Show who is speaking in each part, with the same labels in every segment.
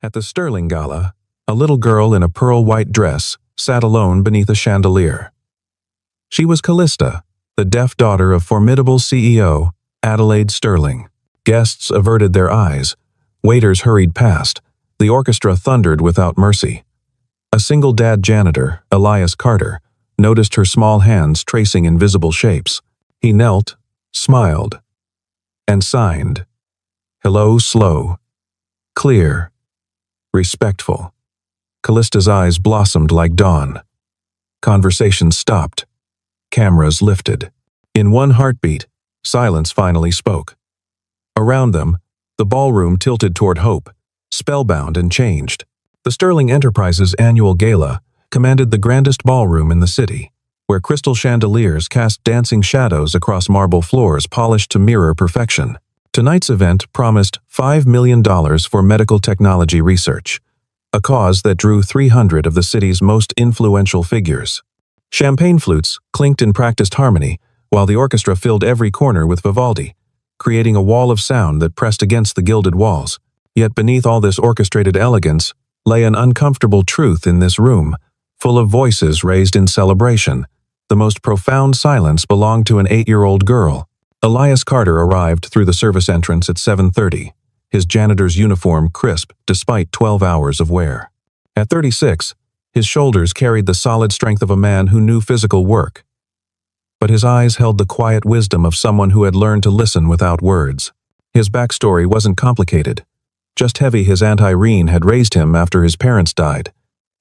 Speaker 1: At the Sterling Gala, a little girl in a pearl-white dress sat alone beneath a chandelier. She was Callista, the deaf daughter of formidable CEO Adelaide Sterling. Guests averted their eyes. Waiters hurried past. The orchestra thundered without mercy. A single dad janitor, Elias Carter, noticed her small hands tracing invisible shapes. He knelt, smiled, and signed. Hello, slow, clear, respectful. Callista's eyes blossomed like dawn. Conversation stopped. Cameras lifted. In one heartbeat, silence finally spoke. Around them, the ballroom tilted toward hope, spellbound and changed. The Sterling Enterprises annual gala commanded the grandest ballroom in the city, where crystal chandeliers cast dancing shadows across marble floors polished to mirror perfection. Tonight's event promised $5 million for medical technology research, a cause that drew 300 of the city's most influential figures. Champagne flutes clinked in practiced harmony, while the orchestra filled every corner with Vivaldi, creating a wall of sound that pressed against the gilded walls. Yet beneath all this orchestrated elegance lay an uncomfortable truth in this room, full of voices raised in celebration. The most profound silence belonged to an 8-year-old girl. Elias Carter arrived through the service entrance at 7:30, his janitor's uniform crisp despite 12 hours of wear. At 36, his shoulders carried the solid strength of a man who knew physical work, but his eyes held the quiet wisdom of someone who had learned to listen without words. His backstory wasn't complicated, just heavy. His Aunt Irene had raised him after his parents died,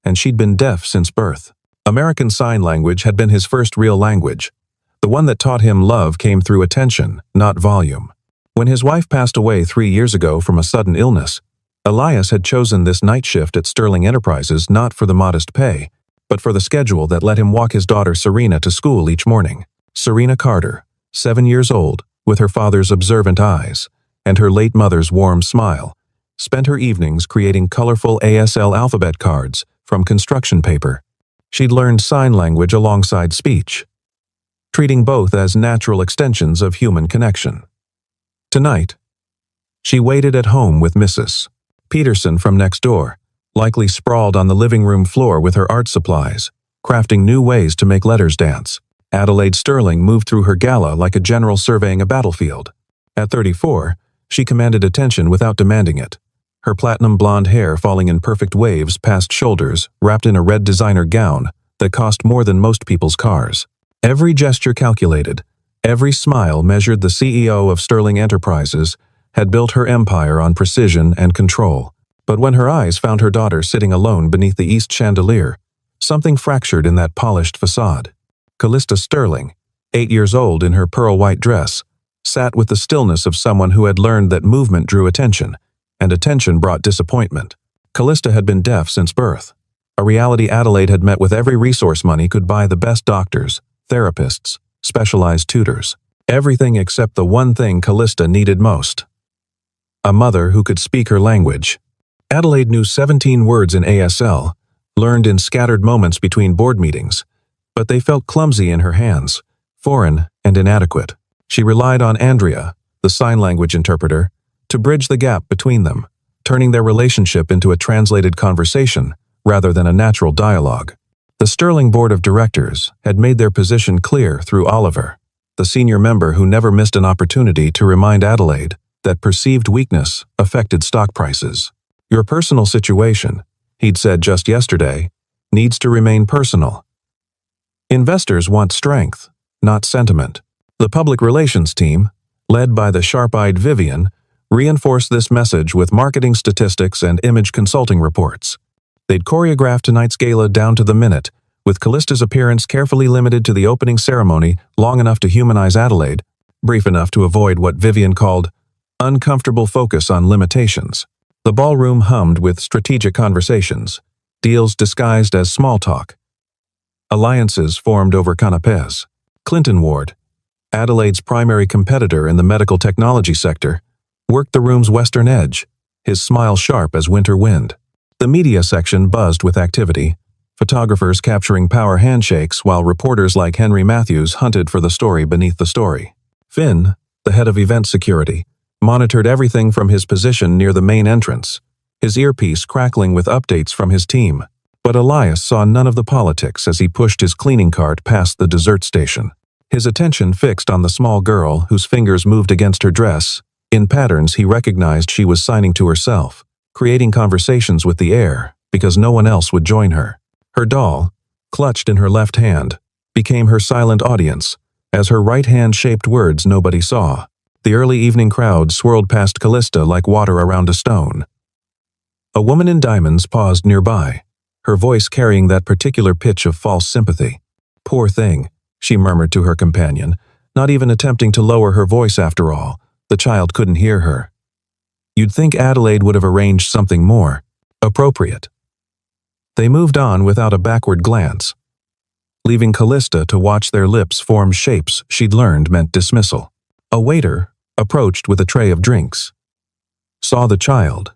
Speaker 1: and she'd been deaf since birth. American Sign Language had been his first real language. The one that taught him love came through attention, not volume. When his wife passed away 3 years ago from a sudden illness, Elias had chosen this night shift at Sterling Enterprises not for the modest pay, but for the schedule that let him walk his daughter Serena to school each morning. Serena Carter, 7 years old, with her father's observant eyes and her late mother's warm smile, spent her evenings creating colorful ASL alphabet cards from construction paper. She'd learned sign language alongside speech, treating both as natural extensions of human connection. Tonight, she waited at home with Mrs. Peterson from next door, likely sprawled on the living room floor with her art supplies, crafting new ways to make letters dance. Adelaide Sterling moved through her gala like a general surveying a battlefield. At 34, she commanded attention without demanding it, her platinum blonde hair falling in perfect waves past shoulders, wrapped in a red designer gown that cost more than most people's cars. Every gesture calculated, every smile measured. The CEO of Sterling Enterprises had built her empire on precision and control. But when her eyes found her daughter sitting alone beneath the east chandelier, something fractured in that polished facade. Callista Sterling, 8 years old in her pearl-white dress, sat with the stillness of someone who had learned that movement drew attention, and attention brought disappointment. Callista had been deaf since birth, a reality Adelaide had met with every resource money could buy: the best doctors, therapists, specialized tutors. Everything except the one thing Callista needed most: a mother who could speak her language. Adelaide knew 17 words in ASL, learned in scattered moments between board meetings, but they felt clumsy in her hands, foreign and inadequate. She relied on Andrea, the sign language interpreter, to bridge the gap between them, turning their relationship into a translated conversation rather than a natural dialogue. The Sterling Board of Directors had made their position clear through Oliver, the senior member who never missed an opportunity to remind Adelaide that perceived weakness affected stock prices. Your personal situation, he'd said just yesterday, needs to remain personal. Investors want strength, not sentiment. The public relations team, led by the sharp-eyed Vivian, reinforced this message with marketing statistics and image consulting reports. They'd choreographed tonight's gala down to the minute, with Callista's appearance carefully limited to the opening ceremony, long enough to humanize Adelaide, brief enough to avoid what Vivian called uncomfortable focus on limitations. The ballroom hummed with strategic conversations, deals disguised as small talk. Alliances formed over canapés. Clinton Ward, Adelaide's primary competitor in the medical technology sector, worked the room's western edge, his smile sharp as winter wind. The media section buzzed with activity, photographers capturing power handshakes while reporters like Henry Matthews hunted for the story beneath the story. Finn, the head of event security, monitored everything from his position near the main entrance, his earpiece crackling with updates from his team. But Elias saw none of the politics as he pushed his cleaning cart past the dessert station. His attention fixed on the small girl whose fingers moved against her dress. In patterns he recognized she was signing to herself, creating conversations with the air because no one else would join her. Her doll, clutched in her left hand, became her silent audience, as her right hand shaped words nobody saw. The early evening crowd swirled past Callista like water around a stone. A woman in diamonds paused nearby, her voice carrying that particular pitch of false sympathy. "Poor thing," she murmured to her companion, not even attempting to lower her voice after all. The child couldn't hear her. You'd think Adelaide would have arranged something more appropriate. They moved on without a backward glance, leaving Callista to watch their lips form shapes she'd learned meant dismissal. A waiter approached with a tray of drinks, saw the child,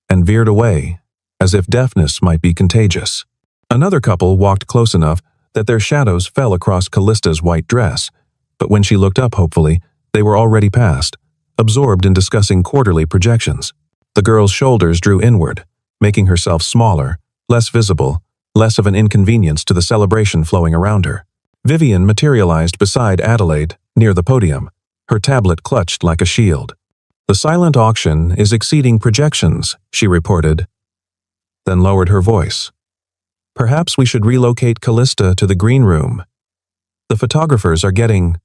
Speaker 1: and veered away, as if deafness might be contagious. Another couple walked close enough that their shadows fell across Callista's white dress, but when she looked up hopefully, they were already past, absorbed in discussing quarterly projections. The girl's shoulders drew inward, making herself smaller, less visible, less of an inconvenience to the celebration flowing around her. Vivian materialized beside Adelaide, near the podium, her tablet clutched like a shield. "The silent auction is exceeding projections," she reported, then lowered her voice. "Perhaps we should relocate Callista to the green room. The photographers are getting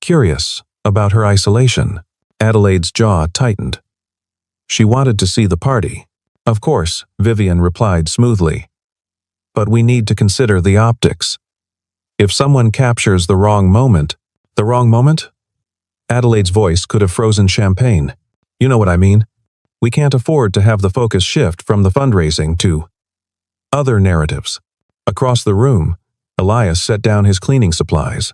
Speaker 1: curious about her isolation." Adelaide's jaw tightened. She wanted to see the party. "Of course," Vivian replied smoothly. "But we need to consider the optics. If someone captures the wrong moment..." "The wrong moment?" Adelaide's voice could have frozen champagne. "You know what I mean. We can't afford to have the focus shift from the fundraising to other narratives." Across the room, Elias set down his cleaning supplies.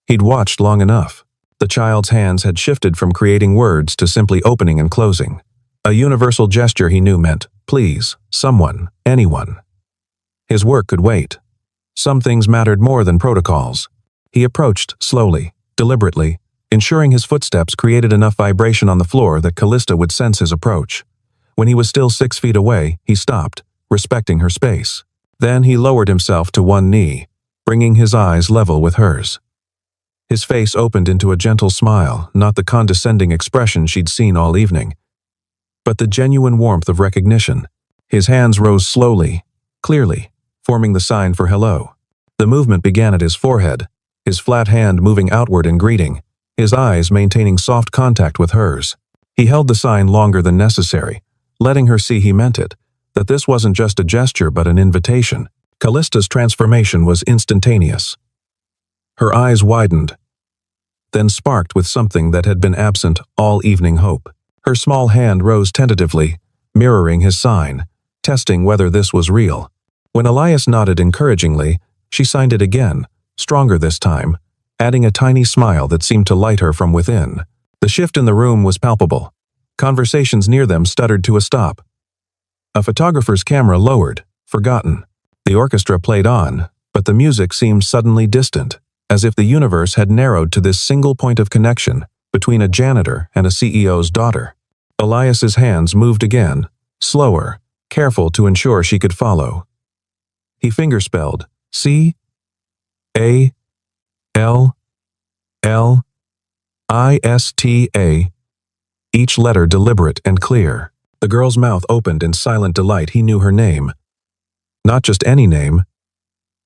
Speaker 1: He'd watched long enough. The child's hands had shifted from creating words to simply opening and closing. A universal gesture he knew meant, "Please, someone, anyone." His work could wait. Some things mattered more than protocols. He approached slowly, deliberately, ensuring his footsteps created enough vibration on the floor that Callista would sense his approach. When he was still 6 feet away, he stopped, respecting her space. Then he lowered himself to one knee, bringing his eyes level with hers. His face opened into a gentle smile, not the condescending expression she'd seen all evening, but the genuine warmth of recognition. His hands rose slowly, clearly, forming the sign for hello. The movement began at his forehead, his flat hand moving outward in greeting, his eyes maintaining soft contact with hers. He held the sign longer than necessary, letting her see he meant it, that this wasn't just a gesture but an invitation. Callista's transformation was instantaneous. Her eyes widened, then sparked with something that had been absent all evening: hope. Her small hand rose tentatively, mirroring his sign, testing whether this was real. When Elias nodded encouragingly, she signed it again, stronger this time, adding a tiny smile that seemed to light her from within. The shift in the room was palpable. Conversations near them stuttered to a stop. A photographer's camera lowered, forgotten. The orchestra played on, but the music seemed suddenly distant, as if the universe had narrowed to this single point of connection between a janitor and a CEO's daughter. Elias's hands moved again, slower, careful to ensure she could follow. He fingerspelled CALLISTA, each letter deliberate and clear. The girl's mouth opened in silent delight. He knew her name. Not just any name,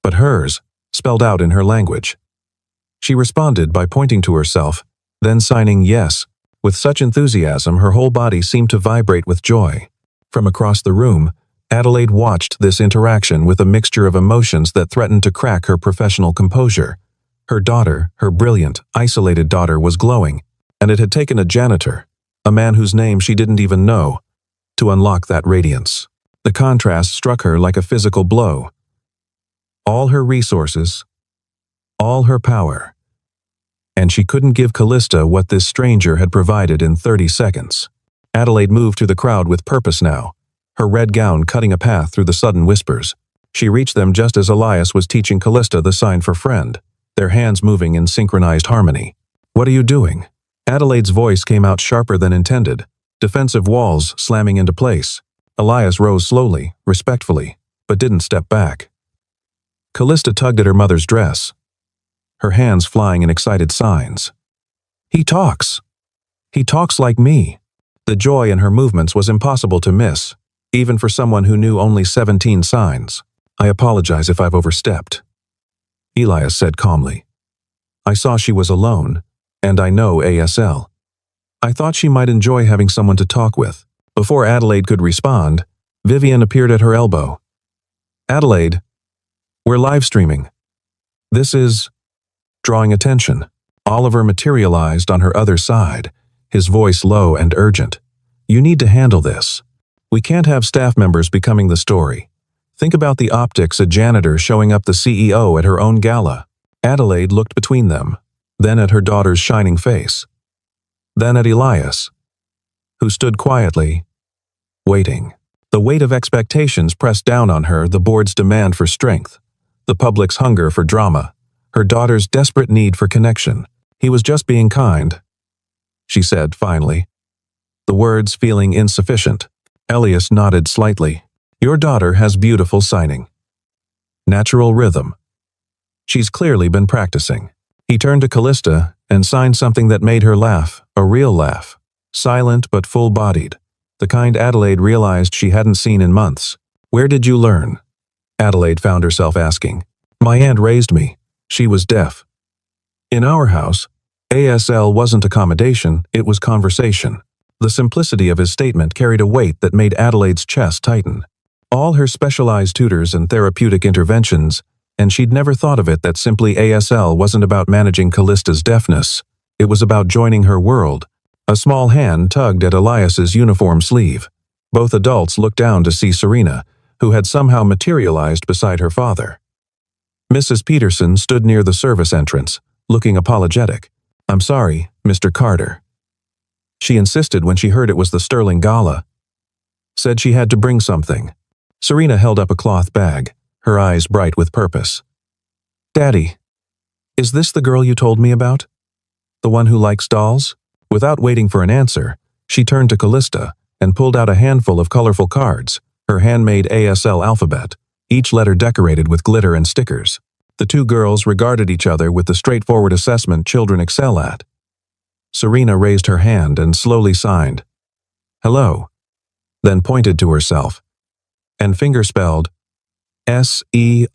Speaker 1: but hers, spelled out in her language. She responded by pointing to herself, then signing yes, with such enthusiasm her whole body seemed to vibrate with joy. From across the room, Adelaide watched this interaction with a mixture of emotions that threatened to crack her professional composure. Her daughter, her brilliant, isolated daughter, was glowing, and it had taken a janitor, a man whose name she didn't even know, to unlock that radiance. The contrast struck her like a physical blow. All her resources, all her power, and she couldn't give Callista what this stranger had provided in 30 seconds. Adelaide moved through the crowd with purpose now, her red gown cutting a path through the sudden whispers. She reached them just as Elias was teaching Callista the sign for friend, their hands moving in synchronized harmony. "What are you doing?" Adelaide's voice came out sharper than intended, defensive walls slamming into place. Elias rose slowly, respectfully, but didn't step back. Callista tugged at her mother's dress, her hands flying in excited signs. He talks. He talks like me. The joy in her movements was impossible to miss, even for someone who knew only 17 signs. I apologize if I've overstepped, Elias said calmly. I saw she was alone, and I know ASL. I thought she might enjoy having someone to talk with. Before Adelaide could respond, Vivian appeared at her elbow. Adelaide, we're live streaming. This is... Drawing attention. Oliver materialized on her other side, his voice low and urgent. You need to handle this. We can't have staff members becoming the story. Think about the optics a janitor showing up the CEO at her own gala. Adelaide looked between them, then at her daughter's shining face. Then at Elias, who stood quietly, waiting. The weight of expectations pressed down on her, the board's demand for strength, the public's hunger for drama, her daughter's desperate need for connection. He was just being kind, she said finally, the words feeling insufficient. Elias nodded slightly. Your daughter has beautiful signing. Natural rhythm. She's clearly been practicing. He turned to Callista and signed something that made her laugh, a real laugh, silent but full-bodied, the kind Adelaide realized she hadn't seen in months. Where did you learn? Adelaide found herself asking. My aunt raised me. She was deaf. In our house, ASL wasn't accommodation, it was conversation. The simplicity of his statement carried a weight that made Adelaide's chest tighten. All her specialized tutors and therapeutic interventions, and she'd never thought of it that simply ASL wasn't about managing Callista's deafness. It was about joining her world. A small hand tugged at Elias's uniform sleeve. Both adults looked down to see Serena, who had somehow materialized beside her father. Mrs. Peterson stood near the service entrance, looking apologetic. I'm sorry, Mr. Carter. She insisted when she heard it was the Sterling Gala. Said she had to bring something. Serena held up a cloth bag, her eyes bright with purpose. Daddy, is this the girl you told me about? The one who likes dolls? Without waiting for an answer, she turned to Callista and pulled out a handful of colorful cards, her handmade ASL alphabet, each letter decorated with glitter and stickers. The two girls regarded each other with the straightforward assessment children excel at. Serena raised her hand and slowly signed, hello, then pointed to herself, and fingerspelled S-E-R-E-N-A.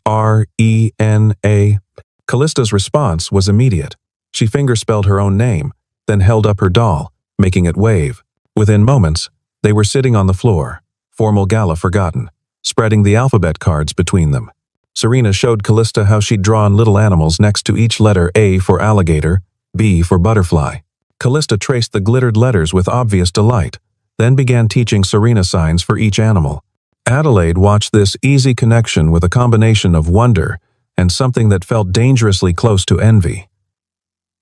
Speaker 1: Callista's response was immediate. She fingerspelled her own name, then held up her doll, making it wave. Within moments, they were sitting on the floor, formal gala forgotten, spreading the alphabet cards between them. Serena showed Callista how she'd drawn little animals next to each letter, A for alligator, B for butterfly. Callista traced the glittered letters with obvious delight, then began teaching Serena signs for each animal. Adelaide watched this easy connection with a combination of wonder and something that felt dangerously close to envy.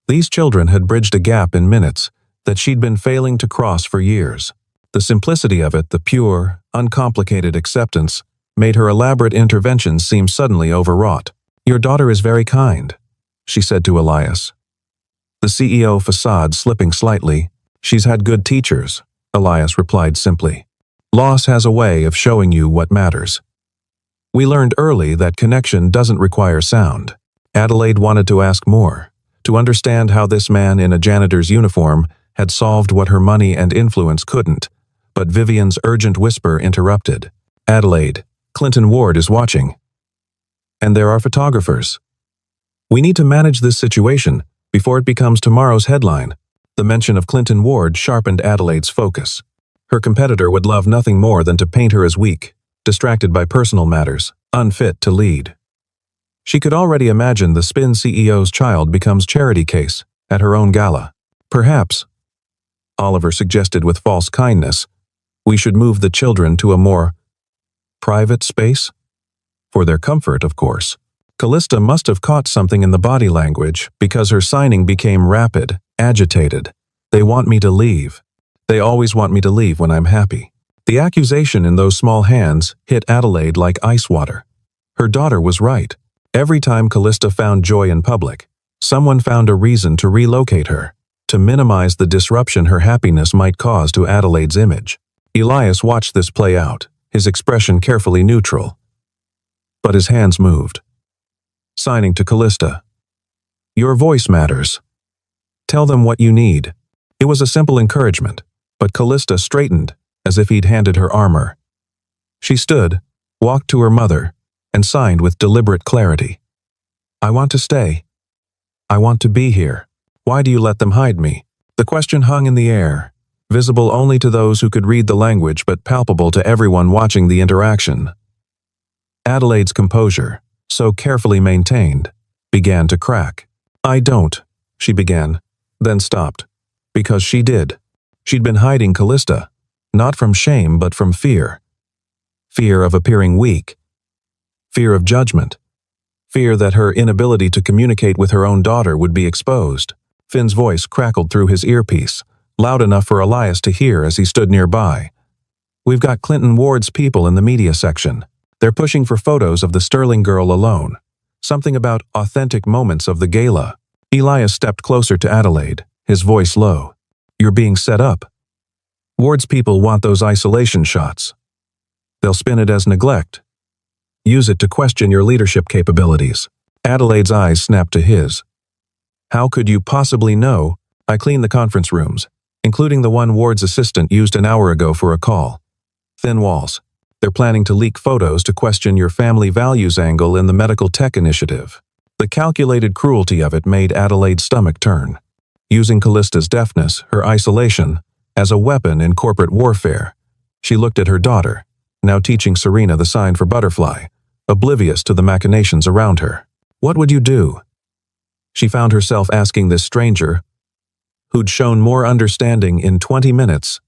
Speaker 1: These children had bridged a gap in minutes that she'd been failing to cross for years. The simplicity of it, the pure, uncomplicated acceptance, made her elaborate interventions seem suddenly overwrought. Your daughter is very kind, she said to Elias. The CEO facade slipping slightly. She's had good teachers, Elias replied simply. Loss has a way of showing you what matters. We learned early that connection doesn't require sound. Adelaide wanted to ask more, to understand how this man in a janitor's uniform had solved what her money and influence couldn't, but Vivian's urgent whisper interrupted. Adelaide, Clinton Ward is watching. And there are photographers. We need to manage this situation before it becomes tomorrow's headline. The mention of Clinton Ward sharpened Adelaide's focus. Her competitor would love nothing more than to paint her as weak, distracted by personal matters, unfit to lead. She could already imagine the spin CEO's child becomes charity case at her own gala. Perhaps, Oliver suggested with false kindness, we should move the children to a more private space? For their comfort, of course. Callista must have caught something in the body language because her signing became rapid, agitated. They want me to leave. They always want me to leave when I'm happy. The accusation in those small hands hit Adelaide like ice water. Her daughter was right. Every time Callista found joy in public, someone found a reason to relocate her. to minimize the disruption her happiness might cause to Adelaide's image. Elias watched this play out, his expression carefully neutral. But his hands moved. Signing to Callista. "Your voice matters. Tell them what you need." It was a simple encouragement, but Callista straightened as if he'd handed her armor. She stood, walked to her mother, and signed with deliberate clarity. "I want to stay. I want to be here. Why do you let them hide me?" The question hung in the air, visible only to those who could read the language but palpable to everyone watching the interaction. Adelaide's composure, so carefully maintained, began to crack. "I don't," she began, then stopped. Because she did. She'd been hiding Callista, not from shame but from fear. Fear of appearing weak. Fear of judgment. Fear that her inability to communicate with her own daughter would be exposed. Finn's voice crackled through his earpiece, loud enough for Elias to hear as he stood nearby. "We've got Clinton Ward's people in the media section. They're pushing for photos of the Sterling girl alone. Something about authentic moments of the gala." Elias stepped closer to Adelaide, his voice low. "You're being set up. Ward's people want those isolation shots. They'll spin it as neglect. Use it to question your leadership capabilities." Adelaide's eyes snapped to his. "How could you possibly know? I cleaned the conference rooms, including the one Ward's assistant used an hour ago for a call. Thin walls. They're planning to leak photos to question your family values angle in the medical tech initiative." The calculated cruelty of it made Adelaide's stomach turn. Using Callista's deafness, her isolation, as a weapon in corporate warfare. She looked at her daughter, now teaching Serena the sign for butterfly, oblivious to the machinations around her. What would you do? She found herself asking this stranger, who'd shown more understanding in 20 minutes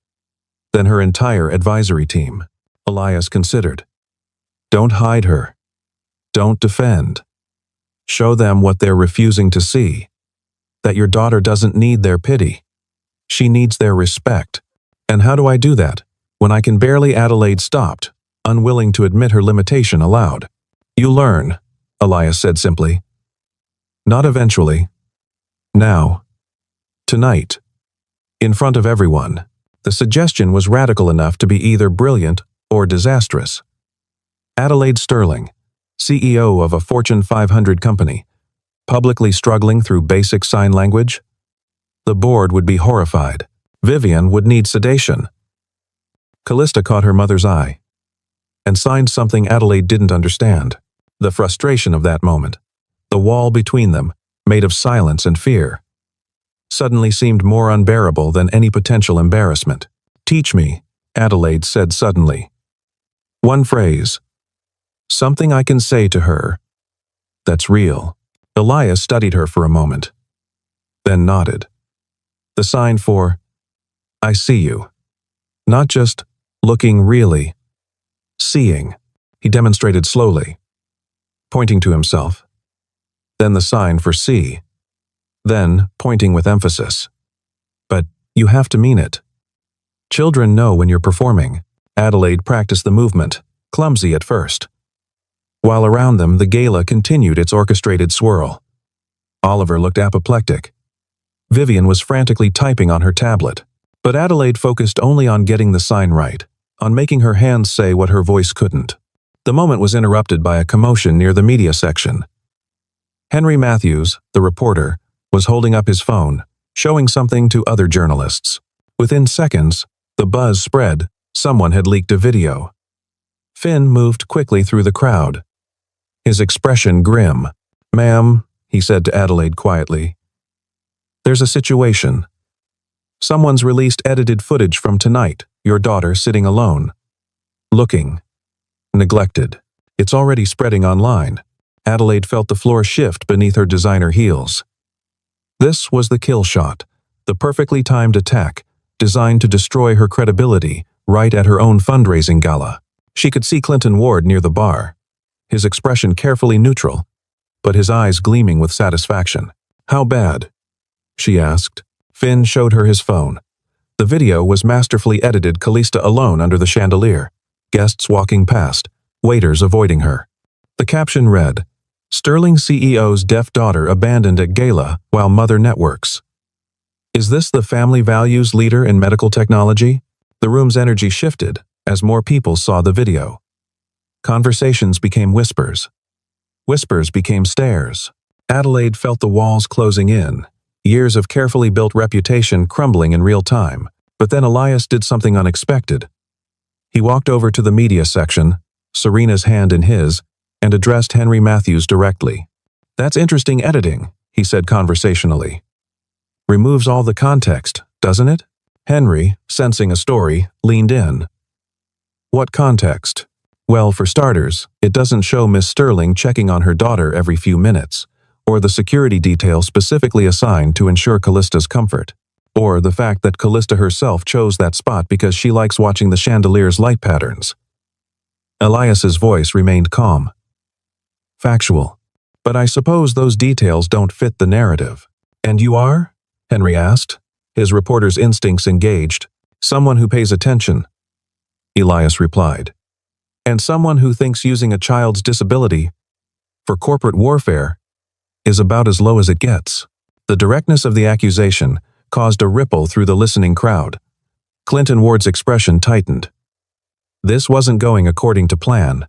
Speaker 1: than her entire advisory team. Elias considered. Don't hide her. Don't defend. Show them what they're refusing to see. That your daughter doesn't need their pity. She needs their respect. And how do I do that, when I can barely? Adelaide stopped, unwilling to admit her limitation aloud. You learn, Elias said simply. Not eventually. Now. Tonight. In front of everyone. The suggestion was radical enough to be either brilliant or disastrous. Adelaide Sterling, CEO of a Fortune 500 company, publicly struggling through basic sign language? The board would be horrified. Vivian would need sedation. Callista caught her mother's eye and signed something Adelaide didn't understand. The frustration of that moment, the wall between them, made of silence and fear, suddenly seemed more unbearable than any potential embarrassment. Teach me, Adelaide said suddenly. One phrase. Something I can say to her. That's real. Elias studied her for a moment, then nodded. The sign for, I see you. Not just looking, really. Seeing. He demonstrated slowly, pointing to himself. Then the sign for see. Then pointing with emphasis. But you have to mean it. Children know when you're performing. Adelaide practiced the movement, clumsy at first. While around them the gala continued its orchestrated swirl. Oliver looked apoplectic. Vivian was frantically typing on her tablet. But Adelaide focused only on getting the sign right, on making her hands say what her voice couldn't. The moment was interrupted by a commotion near the media section. Henry Matthews, the reporter, was holding up his phone, showing something to other journalists. Within seconds, the buzz spread. Someone had leaked a video. Finn moved quickly through the crowd, his expression grim. Ma'am, he said to Adelaide quietly. There's a situation. Someone's released edited footage from tonight, your daughter sitting alone. Looking. Neglected. It's already spreading online. Adelaide felt the floor shift beneath her designer heels. This was the kill shot, the perfectly timed attack, designed to destroy her credibility right at her own fundraising gala. She could see Clinton Ward near the bar, his expression carefully neutral, but his eyes gleaming with satisfaction. How bad? She asked. Finn showed her his phone. The video was masterfully edited. Callista alone under the chandelier, guests walking past, waiters avoiding her. The caption read, Sterling CEO's deaf daughter abandoned at gala while mother networks. Is this the family values leader in medical technology? The room's energy shifted as more people saw the video. Conversations became whispers. Whispers became stares. Adelaide felt the walls closing in, years of carefully built reputation crumbling in real time. But then Elias did something unexpected. He walked over to the media section, Serena's hand in his, and addressed Henry Matthews directly. "That's interesting editing," he said conversationally. "Removes all the context, doesn't it?" Henry, sensing a story, leaned in. "What context?" "Well, for starters, it doesn't show Miss Sterling checking on her daughter every few minutes, or the security detail specifically assigned to ensure Callista's comfort, or the fact that Callista herself chose that spot because she likes watching the chandelier's light patterns." Elias's voice remained calm. "Factual. But I suppose those details don't fit the narrative." "And you are?" Henry asked, his reporter's instincts engaged. "Someone who pays attention," Elias replied. "And someone who thinks using a child's disability for corporate warfare is about as low as it gets." The directness of the accusation caused a ripple through the listening crowd. Clinton Ward's expression tightened. This wasn't going according to plan.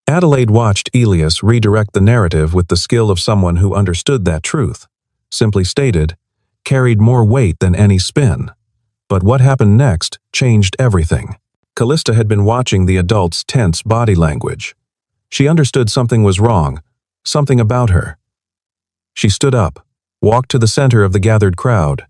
Speaker 1: Adelaide watched Elias redirect the narrative with the skill of someone who understood that truth, simply stated, carried more weight than any spin. But what happened next changed everything. Callista had been watching the adult's tense body language. She understood something was wrong, something about her. She stood up, walked to the center of the gathered crowd,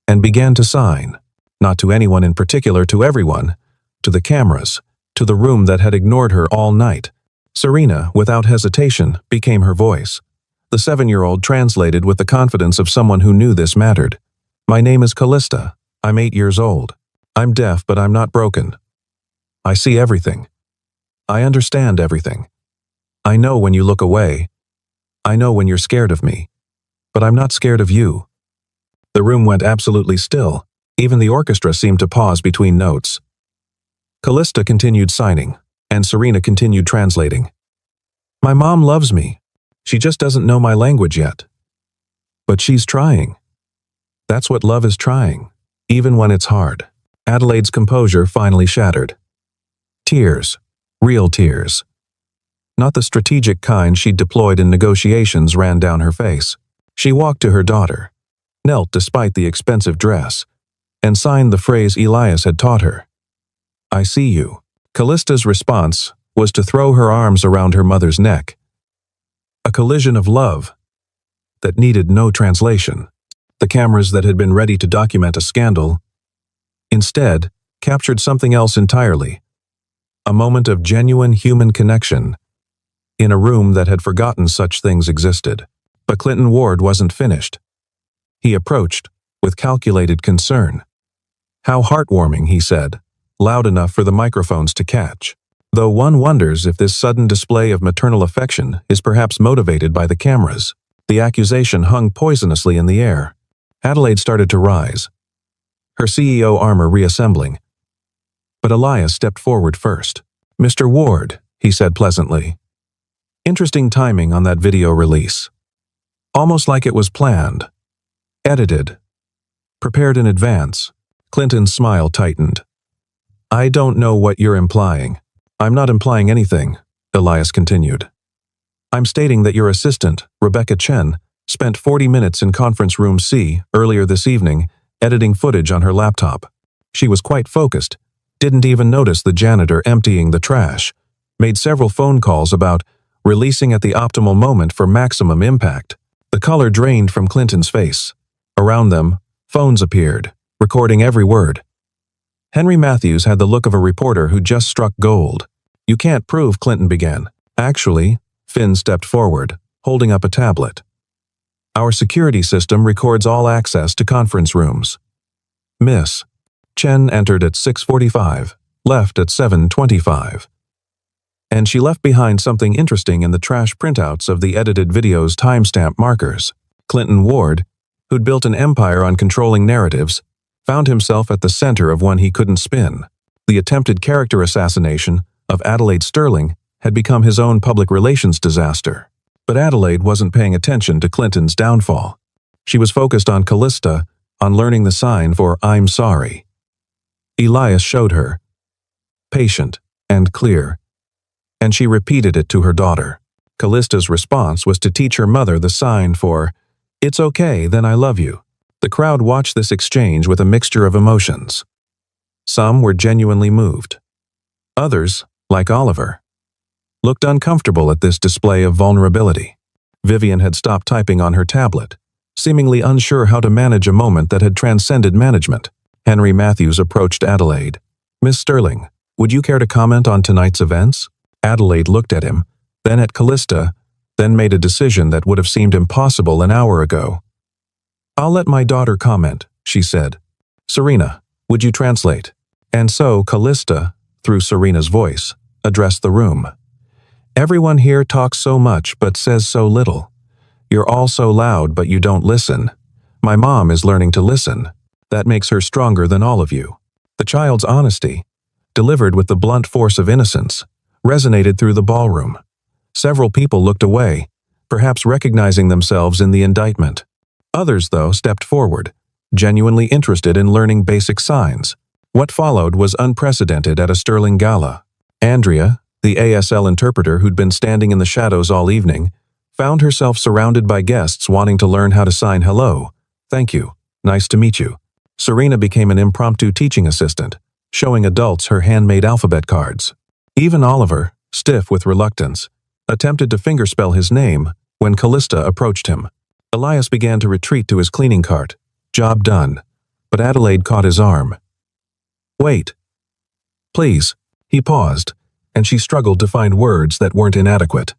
Speaker 1: and began to sign, not to anyone in particular, to everyone, to the cameras, to the room that had ignored her all night. Serena, without hesitation, became her voice. The 7-year-old translated with the confidence of someone who knew this mattered. "My name is Callista. I'm 8 years old. I'm deaf, but I'm not broken. I see everything. I understand everything. I know when you look away. I know when you're scared of me. But I'm not scared of you." The room went absolutely still. Even the orchestra seemed to pause between notes. Callista continued signing, and Serena continued translating. "My mom loves me. She just doesn't know my language yet. But she's trying. That's what love is, trying, even when it's hard." Adelaide's composure finally shattered. Tears. Real tears. Not the strategic kind she'd deployed in negotiations ran down her face. She walked to her daughter, knelt despite the expensive dress, and signed the phrase Elias had taught her. "I see you." Callista's response was to throw her arms around her mother's neck. A collision of love that needed no translation. The cameras that had been ready to document a scandal instead captured something else entirely. A moment of genuine human connection in a room that had forgotten such things existed. But Clinton Ward wasn't finished. He approached with calculated concern. "How heartwarming," he said, loud enough for the microphones to catch. Though one wonders if this sudden display of maternal affection is perhaps motivated by the cameras. The accusation hung poisonously in the air. Adelaide started to rise, her CEO armor reassembling. But Elias stepped forward first. "Mr. Ward," he said pleasantly. "Interesting timing on that video release. Almost like it was planned. Edited. Prepared in advance." Clinton's smile tightened. "I don't know what you're implying." "I'm not implying anything," Elias continued. "I'm stating that your assistant, Rebecca Chen, spent 40 minutes in conference room C earlier this evening editing footage on her laptop. She was quite focused, didn't even notice the janitor emptying the trash, made several phone calls about releasing at the optimal moment for maximum impact." The color drained from Clinton's face. Around them, phones appeared, recording every word. Henry Matthews had the look of a reporter who just struck gold. "You can't prove," Clinton began. "Actually," Finn stepped forward, holding up a tablet. "Our security system records all access to conference rooms. Miss Chen entered at 6:45, left at 7:25. And she left behind something interesting in the trash printouts of the edited video's timestamp markers." Clinton Ward, who'd built an empire on controlling narratives, found himself at the center of one he couldn't spin. The attempted character assassination of Adelaide Sterling had become his own public relations disaster. But Adelaide wasn't paying attention to Clinton's downfall. She was focused on Callista, on learning the sign for I'm sorry. Elias showed her, patient and clear, and she repeated it to her daughter. Callista's response was to teach her mother the sign for it's okay, then I love you. The crowd watched this exchange with a mixture of emotions. Some were genuinely moved. Others, like Oliver, looked uncomfortable at this display of vulnerability. Vivian had stopped typing on her tablet, seemingly unsure how to manage a moment that had transcended management. Henry Matthews approached Adelaide. Miss Sterling, would you care to comment on tonight's events? Adelaide looked at him, then at Callista, then made a decision that would have seemed impossible an hour ago. I'll let my daughter comment, she said. Serena, would you translate? And so Callista, through Serena's voice, addressed the room. Everyone here talks so much but says so little. You're all so loud but you don't listen. My mom is learning to listen. That makes her stronger than all of you. The child's honesty, delivered with the blunt force of innocence, resonated through the ballroom. Several people looked away, perhaps recognizing themselves in the indictment. Others, though, stepped forward, genuinely interested in learning basic signs. What followed was unprecedented at a Sterling gala. Andrea, the ASL interpreter who'd been standing in the shadows all evening, found herself surrounded by guests wanting to learn how to sign hello, thank you, nice to meet you. Serena became an impromptu teaching assistant, showing adults her handmade alphabet cards. Even Oliver, stiff with reluctance, attempted to fingerspell his name when Callista approached him. Elias began to retreat to his cleaning cart. Job done. But Adelaide caught his arm. Wait. Please. He paused, and she struggled to find words that weren't inadequate.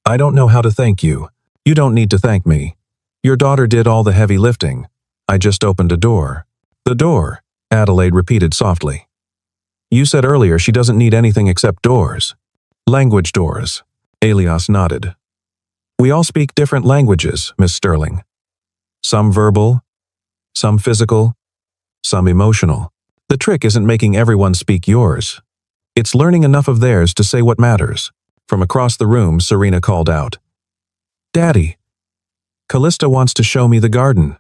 Speaker 1: I don't know how to thank you. You don't need to thank me. Your daughter did all the heavy lifting. I just opened a door. The door, Adelaide repeated softly. You said earlier she doesn't need anything except doors. Language doors. Elias nodded. We all speak different languages, Miss Sterling. Some verbal, some physical, some emotional. The trick isn't making everyone speak yours. It's learning enough of theirs to say what matters. From across the room, Serena called out. Daddy, Callista wants to show me the garden.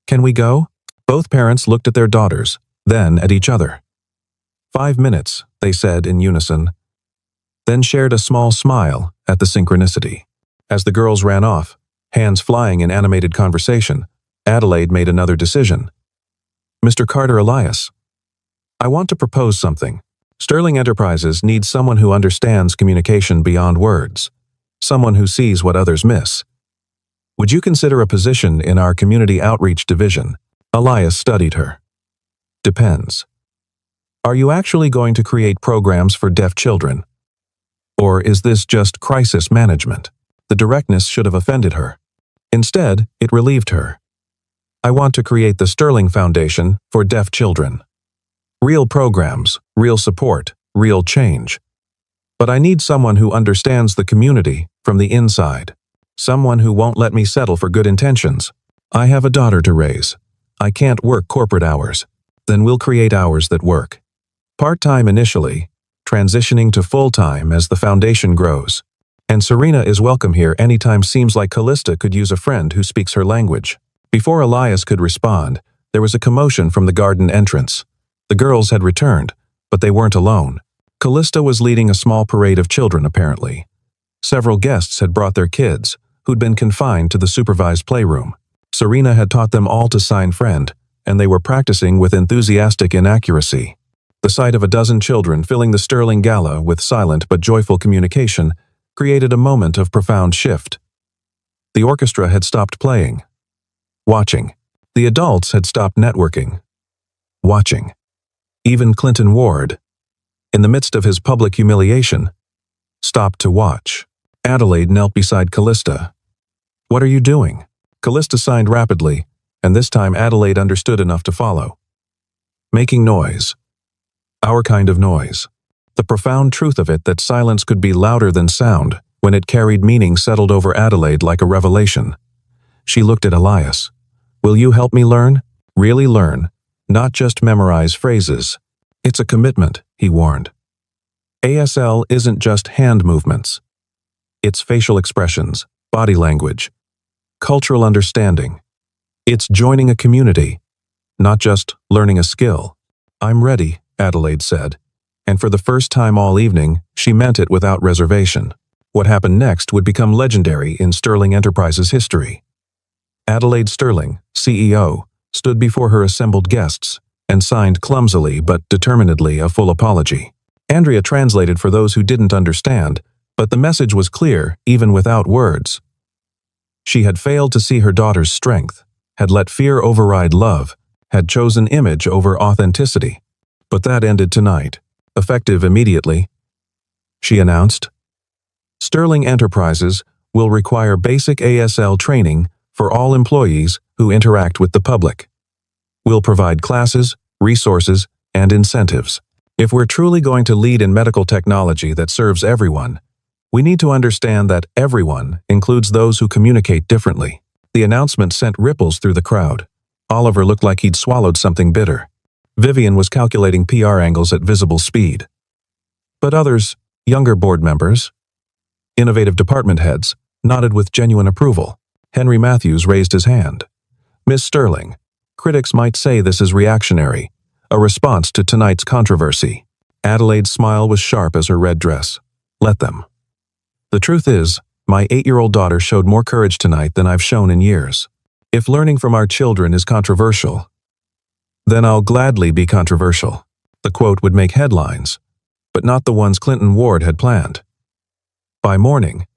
Speaker 1: Can we go? Both parents looked at their daughters, then at each other. 5 minutes, they said in unison, then shared a small smile at the synchronicity. As the girls ran off, hands flying in animated conversation, Adelaide made another decision. Mr. Carter Elias, I want to propose something. Sterling Enterprises needs someone who understands communication beyond words, someone who sees what others miss. Would you consider a position in our community outreach division? Elias studied her. Depends. Are you actually going to create programs for deaf children? Or is this just crisis management? The directness should have offended her. Instead, it relieved her. I want to create the Sterling Foundation for deaf children. Real programs, real support, real change. But I need someone who understands the community from the inside. Someone who won't let me settle for good intentions. I have a daughter to raise. I can't work corporate hours. Then we'll create hours that work. Part-time initially, transitioning to full-time as the foundation grows. And Serena is welcome here anytime. Seems like Callista could use a friend who speaks her language. Before Elias could respond, there was a commotion from the garden entrance. The girls had returned, but they weren't alone. Callista was leading a small parade of children, apparently. Several guests had brought their kids, who'd been confined to the supervised playroom. Serena had taught them all to sign friend, and they were practicing with enthusiastic inaccuracy. The sight of a dozen children filling the Sterling Gala with silent but joyful communication created a moment of profound shift. The orchestra had stopped playing. Watching. The adults had stopped networking. Watching. Even Clinton Ward, in the midst of his public humiliation, stopped to watch. Adelaide knelt beside Callista. What are you doing? Callista signed rapidly, and this time Adelaide understood enough to follow. Making noise. Our kind of noise. The profound truth of it that silence could be louder than sound when it carried meaning settled over Adelaide like a revelation. She looked at Elias. Will you help me learn? Really learn, not just memorize phrases. It's a commitment, he warned. ASL isn't just hand movements. It's facial expressions, body language, cultural understanding. It's joining a community, not just learning a skill. I'm ready, Adelaide said. And for the first time all evening, she meant it without reservation. What happened next would become legendary in Sterling Enterprises history. Adelaide Sterling, CEO, stood before her assembled guests and signed clumsily but determinedly a full apology. Andrea translated for those who didn't understand, but the message was clear even without words. She had failed to see her daughter's strength, had let fear override love, had chosen image over authenticity. But that ended tonight, effective immediately. She announced, Sterling Enterprises will require basic ASL training for all employees who interact with the public. We'll provide classes, resources, and incentives. If we're truly going to lead in medical technology that serves everyone, we need to understand that everyone includes those who communicate differently. The announcement sent ripples through the crowd. Oliver looked like he'd swallowed something bitter. Vivian was calculating PR angles at visible speed. But others, younger board members, innovative department heads, nodded with genuine approval. Henry Matthews raised his hand. Miss Sterling, critics might say this is reactionary, a response to tonight's controversy. Adelaide's smile was sharp as her red dress. Let them. The truth is, my 8-year-old daughter showed more courage tonight than I've shown in years. If learning from our children is controversial, then I'll gladly be controversial. The quote would make headlines, but not the ones Clinton Ward had planned. By morning,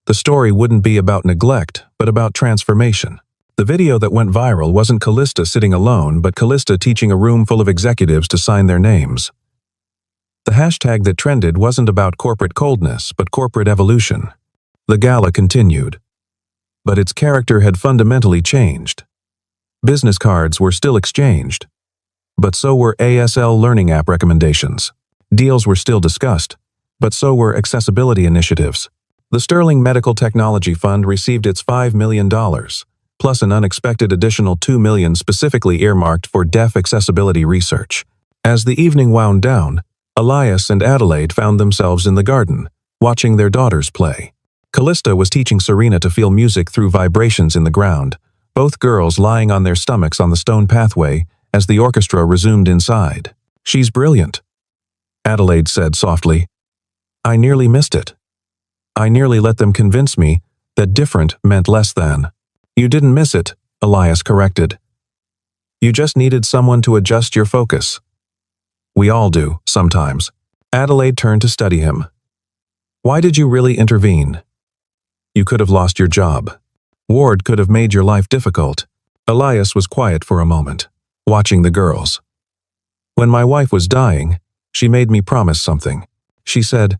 Speaker 1: the story wouldn't be about neglect, but about transformation. The video that went viral wasn't Callista sitting alone, but Callista teaching a room full of executives to sign their names. The hashtag that trended wasn't about corporate coldness, but corporate evolution. The gala continued. But its character had fundamentally changed. Business cards were still exchanged, but so were ASL learning app recommendations. Deals were still discussed, but so were accessibility initiatives. The Sterling Medical Technology Fund received its $5 million, plus an unexpected additional $2 million specifically earmarked for deaf accessibility research. As the evening wound down, Elias and Adelaide found themselves in the garden, watching their daughters play. Callista was teaching Serena to feel music through vibrations in the ground, both girls lying on their stomachs on the stone pathway as the orchestra resumed inside. She's brilliant, Adelaide said softly. I nearly missed it. I nearly let them convince me that different meant less than. You didn't miss it, Elias corrected. You just needed someone to adjust your focus. We all do, sometimes. Adelaide turned to study him. Why did you really intervene? You could have lost your job. Ward could have made your life difficult. Elias was quiet for a moment, watching the girls. When my wife was dying, she made me promise something. She said,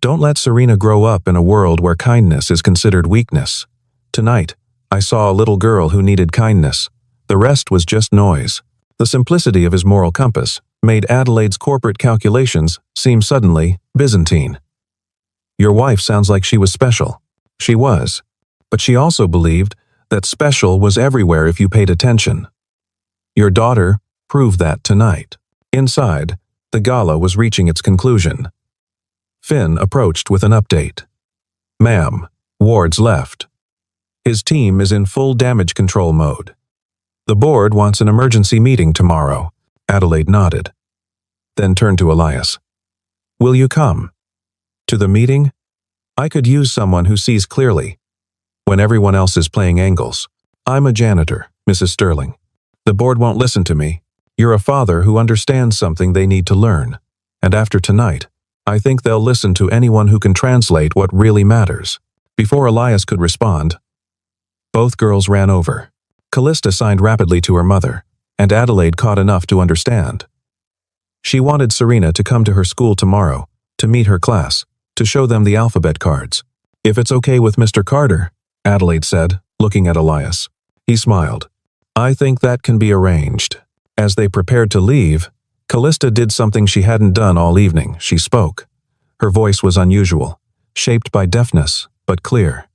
Speaker 1: don't let Serena grow up in a world where kindness is considered weakness. Tonight, I saw a little girl who needed kindness. The rest was just noise. The simplicity of his moral compass made Adelaide's corporate calculations seem suddenly Byzantine. Your wife sounds like she was special. She was. But she also believed that special was everywhere if you paid attention. Your daughter proved that tonight. Inside, the gala was reaching its conclusion. Finn approached with an update. Ma'am, Ward's left. His team is in full damage control mode. The board wants an emergency meeting tomorrow. Adelaide nodded. Then turned to Elias. Will you come? To the meeting? I could use someone who sees clearly, when everyone else is playing angles. I'm a janitor, Mrs. Sterling. The board won't listen to me. You're a father who understands something they need to learn. And after tonight, I think they'll listen to anyone who can translate what really matters. Before Elias could respond, both girls ran over. Callista signed rapidly to her mother, and Adelaide caught enough to understand. She wanted Serena to come to her school tomorrow, to meet her class, to show them the alphabet cards. If it's okay with Mr. Carter, Adelaide said, looking at Elias. He smiled. I think that can be arranged. As they prepared to leave, Callista did something she hadn't done all evening. She spoke. Her voice was unusual, shaped by deafness, but clear.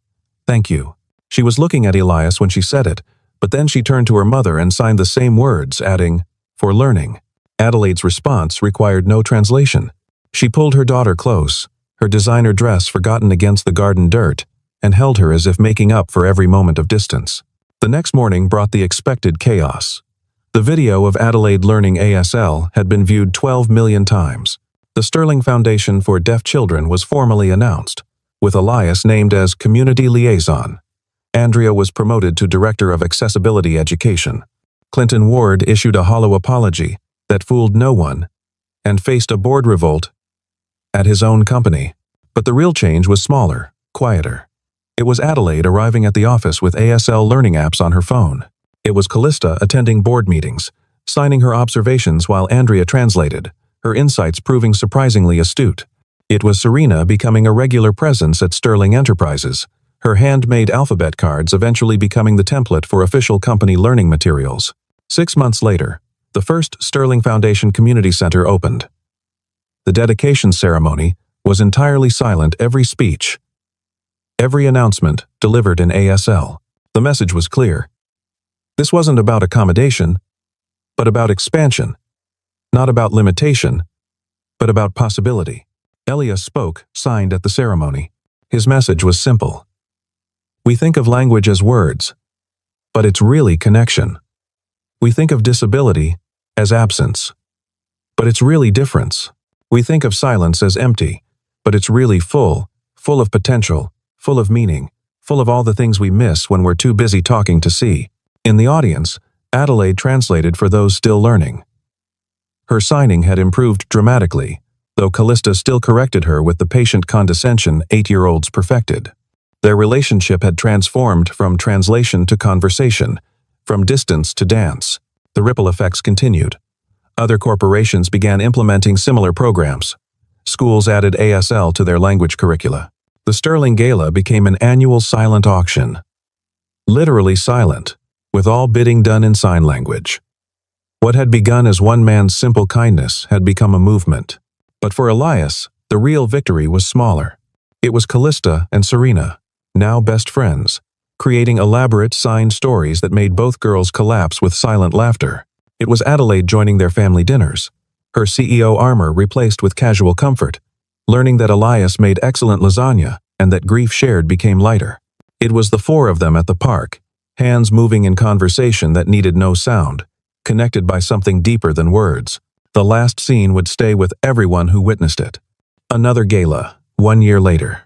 Speaker 1: Thank you. She was looking at Elias when she said it, but then she turned to her mother and signed the same words, adding, for learning. Adelaide's response required no translation. She pulled her daughter close, her designer dress forgotten against the garden dirt, and held her as if making up for every moment of distance. The next morning brought the expected chaos. The video of Adelaide learning ASL had been viewed 12 million times. The Sterling Foundation for Deaf Children was formally announced, with Elias named as Community Liaison. Andrea was promoted to Director of Accessibility Education. Clinton Ward issued a hollow apology that fooled no one and faced a board revolt at his own company. But the real change was smaller, quieter. It was Adelaide arriving at the office with ASL learning apps on her phone. It was Callista attending board meetings, signing her observations while Andrea translated, her insights proving surprisingly astute. It was Serena becoming a regular presence at Sterling Enterprises, her handmade alphabet cards eventually becoming the template for official company learning materials. 6 months later, the first Sterling Foundation Community Center opened. The dedication ceremony was entirely silent. Every speech, every announcement delivered in ASL. The message was clear. This wasn't about accommodation, but about expansion. Not about limitation, but about possibility. Elias spoke, signed at the ceremony. His message was simple. We think of language as words, but it's really connection. We think of disability as absence, but it's really difference. We think of silence as empty, but it's really full of potential, full of meaning, full of all the things we miss when we're too busy talking to see. In the audience, Adelaide translated for those still learning. Her signing had improved dramatically, though Callista still corrected her with the patient condescension 8-year-olds perfected. Their relationship had transformed from translation to conversation, from distance to dance. The ripple effects continued. Other corporations began implementing similar programs. Schools added ASL to their language curricula. The Sterling Gala became an annual silent auction. Literally silent, with all bidding done in sign language. What had begun as one man's simple kindness had become a movement. But for Elias, the real victory was smaller. It was Callista and Serena, now best friends, creating elaborate signed stories that made both girls collapse with silent laughter. It was Adelaide joining their family dinners, her CEO armor replaced with casual comfort, learning that Elias made excellent lasagna and that grief shared became lighter. It was the four of them at the park, hands moving in conversation that needed no sound, connected by something deeper than words. The last scene would stay with everyone who witnessed it. Another gala, 1 year later.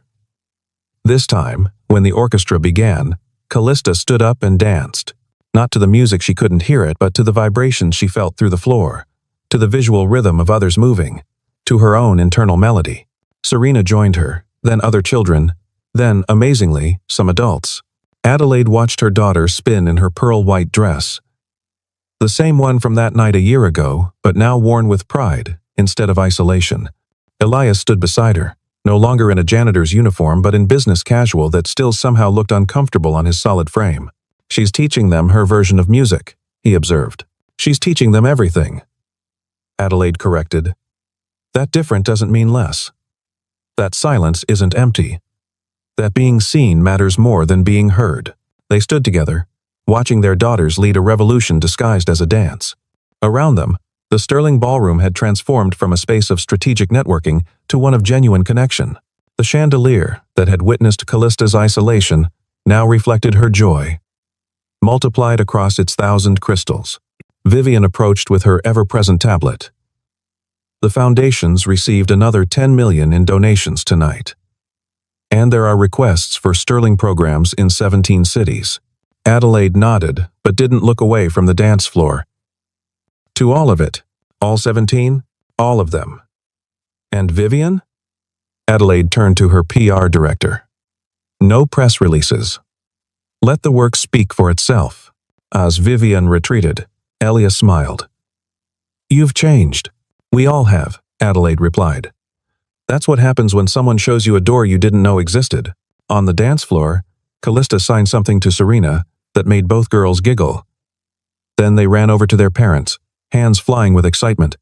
Speaker 1: This time, when the orchestra began, Callista stood up and danced. Not to the music, she couldn't hear it, but to the vibrations she felt through the floor, to the visual rhythm of others moving, to her own internal melody. Serena joined her, then other children, then, amazingly, some adults. Adelaide watched her daughter spin in her pearl-white dress. The same one from that night a year ago, but now worn with pride instead of isolation. Elias stood beside her, no longer in a janitor's uniform but in business casual that still somehow looked uncomfortable on his solid frame. She's teaching them her version of music, he observed. She's teaching them everything. Adelaide corrected. That different doesn't mean less. That silence isn't empty. That being seen matters more than being heard. They stood together, watching their daughters lead a revolution disguised as a dance. Around them, the Sterling Ballroom had transformed from a space of strategic networking to one of genuine connection. The chandelier that had witnessed Callista's isolation now reflected her joy, multiplied across its 1,000 crystals. Vivian approached with her ever-present tablet. The foundations received another 10 million in donations tonight. And there are requests for Sterling programs in 17 cities. Adelaide nodded, but didn't look away from the dance floor. To all of it. All 17? All of them. And Vivian? Adelaide turned to her PR director. No press releases. Let the work speak for itself. As Vivian retreated, Elias smiled. You've changed. We all have, Adelaide replied. That's what happens when someone shows you a door you didn't know existed. On the dance floor, Callista signed something to Serena that made both girls giggle. Then they ran over to their parents, hands flying with excitement.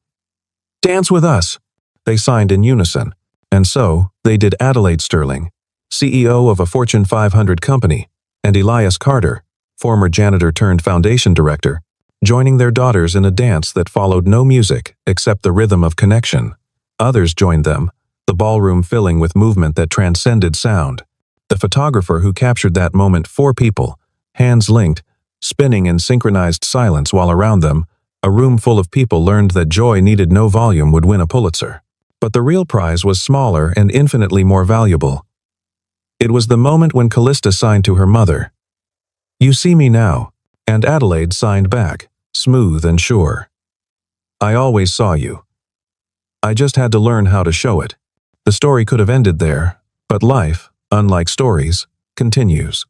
Speaker 1: Dance with us! They signed in unison. And so, they did. Adelaide Sterling, CEO of a Fortune 500 company, and Elias Carter, former janitor turned foundation director, joining their daughters in a dance that followed no music except the rhythm of connection. Others joined them, the ballroom filling with movement that transcended sound. The photographer who captured that moment, 4 people, hands linked, spinning in synchronized silence while around them, a room full of people learned that joy needed no volume would win a Pulitzer. But the real prize was smaller and infinitely more valuable. It was the moment when Callista signed to her mother, "You see me now," and Adelaide signed back, smooth and sure, "I always saw you. I just had to learn how to show it." The story could have ended there, but life, unlike stories, continues.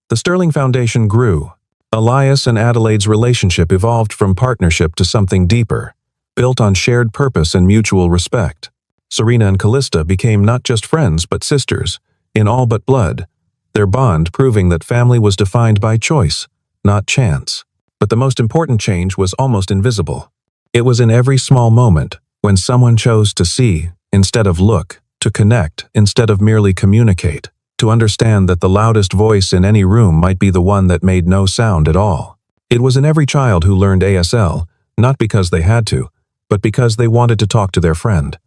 Speaker 1: The Sterling Foundation grew. Elias and Adelaide's relationship evolved from partnership to something deeper, built on shared purpose and mutual respect. Serena and Callista became not just friends but sisters, in all but blood, their bond proving that family was defined by choice, not chance. But the most important change was almost invisible. It was in every small moment, when someone chose to see instead of look, to connect instead of merely communicate, to understand that the loudest voice in any room might be the one that made no sound at all. It was in every child who learned ASL, not because they had to, but because they wanted to talk to their friend.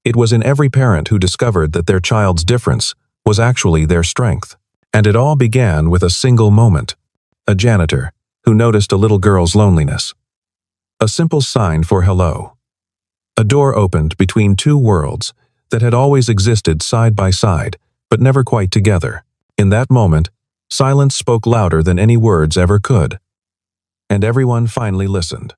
Speaker 1: It was in every parent who discovered that their child's difference was actually their strength. And it all began with a single moment. A janitor who noticed a little girl's loneliness. A simple sign for hello. A door opened between two worlds that had always existed side by side, but never quite together. In that moment, silence spoke louder than any words ever could. And everyone finally listened.